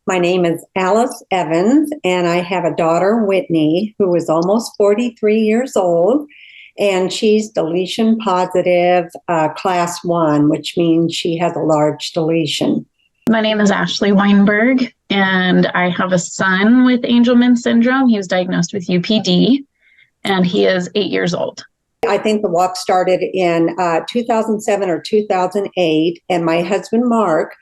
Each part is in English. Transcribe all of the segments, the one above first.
My name is Alice Evans, and I have a daughter, Whitney, who is almost 43 years old, and she's deletion positive, class 1, which means she has a large deletion. My name is Ashley Weinberg, and I have a son with Angelman syndrome. He was diagnosed with UPD, and he is 8 years old. I think the walk started in 2007 or 2008, and my husband, Mark,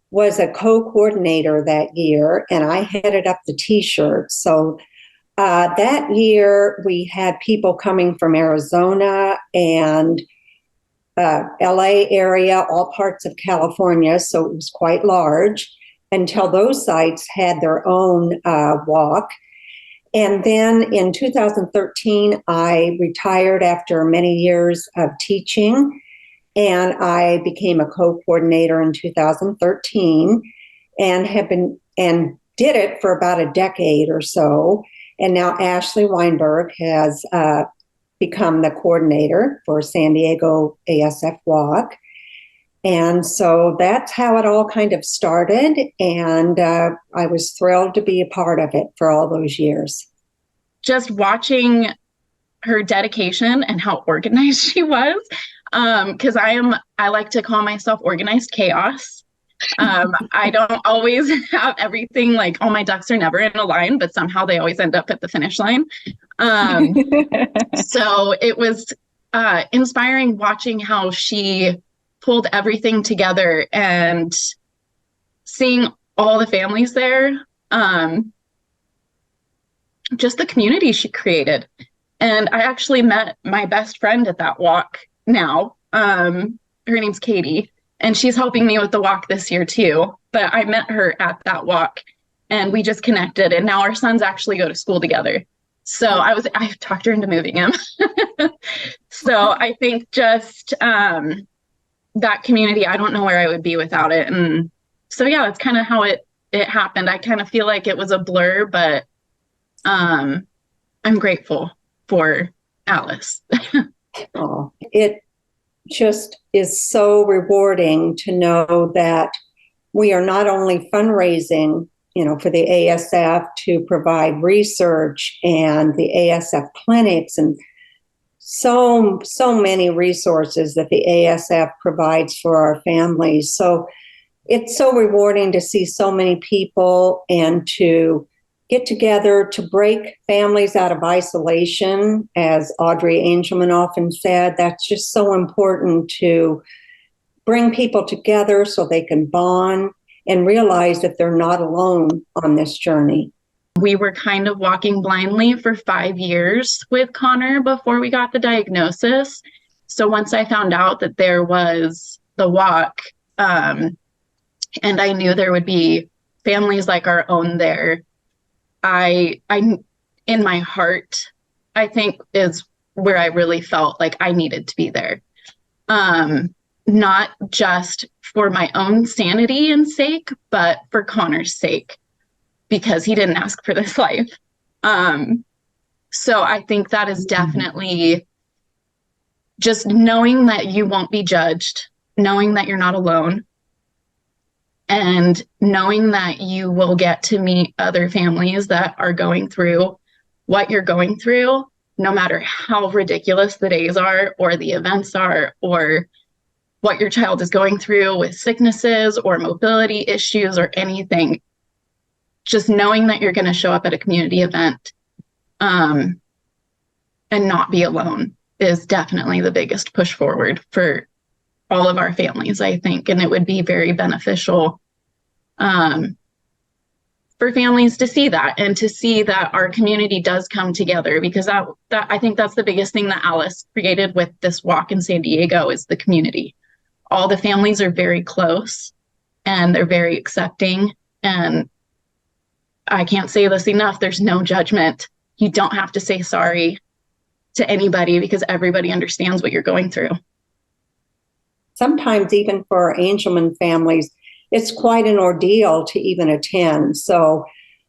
was a co-coordinator that year, and I headed up the T-shirts. So that year, we had people coming from Arizona and LA area, all parts of California, so it was quite large, until those sites had their own walk. And then in 2013, I retired after many years of teaching, and I became a co-coordinator in 2013 and did it for about a decade or so. And now Ashley Weinberg has become the coordinator for San Diego ASF Walk. And so that's how it all kind of started. And I was thrilled to be a part of it for all those years. Just watching her dedication and how organized she was, because I like to call myself organized chaos. I don't always have everything, like all my ducks are never in a line, but somehow they always end up at the finish line. So it was inspiring watching how she pulled everything together and seeing all the families there, just the community she created. And I actually met my best friend at that walk now. Her name's Katie, and she's helping me with the walk this year too. But I met her at that walk and we just connected, and now our sons actually go to school together. So I talked her into moving him. So I think just that community, I don't know where I would be without it. And so, yeah, that's kind of how it happened. I kind of feel like it was a blur, but I'm grateful for Alice. Oh, it just is so rewarding to know that we are not only fundraising, for the ASF to provide research and the ASF clinics and so many resources that the ASF provides for our families. So it's so rewarding to see so many people and to get together to break families out of isolation. As Audrey Angelman often said, that's just so important, to bring people together so they can bond and realize that they're not alone on this journey. We were kind of walking blindly for 5 years with Connor before we got the diagnosis. So once I found out that there was the walk, and I knew there would be families like our own there, I in my heart, I think is where I really felt like I needed to be there. Not just for my own sanity and sake, but for Connor's sake, because he didn't ask for this life. So I think that is definitely just knowing that you won't be judged, knowing that you're not alone, and knowing that you will get to meet other families that are going through what you're going through, no matter how ridiculous the days are or the events are, or what your child is going through with sicknesses or mobility issues or anything. Just knowing that you're going to show up at a community event and not be alone is definitely the biggest push forward for all of our families, I think. And it would be very beneficial for families to see that, and to see that our community does come together, because that I think that's the biggest thing that Alice created with this walk in San Diego is the community. All the families are very close and they're very accepting. And I can't say this enough, there's no judgment. You don't have to say sorry to anybody because everybody understands what you're going through. Sometimes even for our Angelman families, it's quite an ordeal to even attend. So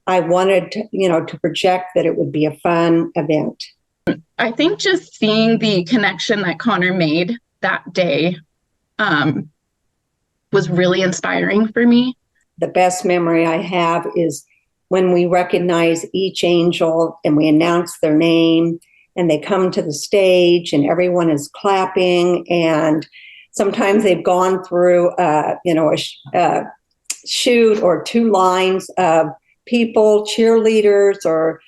I wanted to, to project that it would be a fun event. I think just seeing the connection that Connor made that day was really inspiring for me. the best memory I have is when we recognize each angel and we announce their name and they come to the stage and everyone is clapping, and sometimes they've gone through a shoot or two lines of people, cheerleaders, or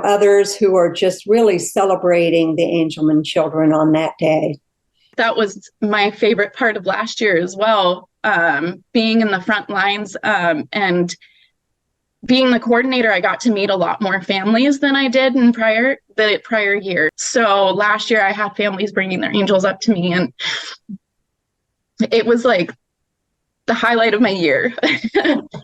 others who are just really celebrating the Angelman children on that day. That was my favorite part of last year as well, being in the front lines and being the coordinator. I got to meet a lot more families than I did in the prior year. So last year I had families bringing their angels up to me, and it was like the highlight of my year.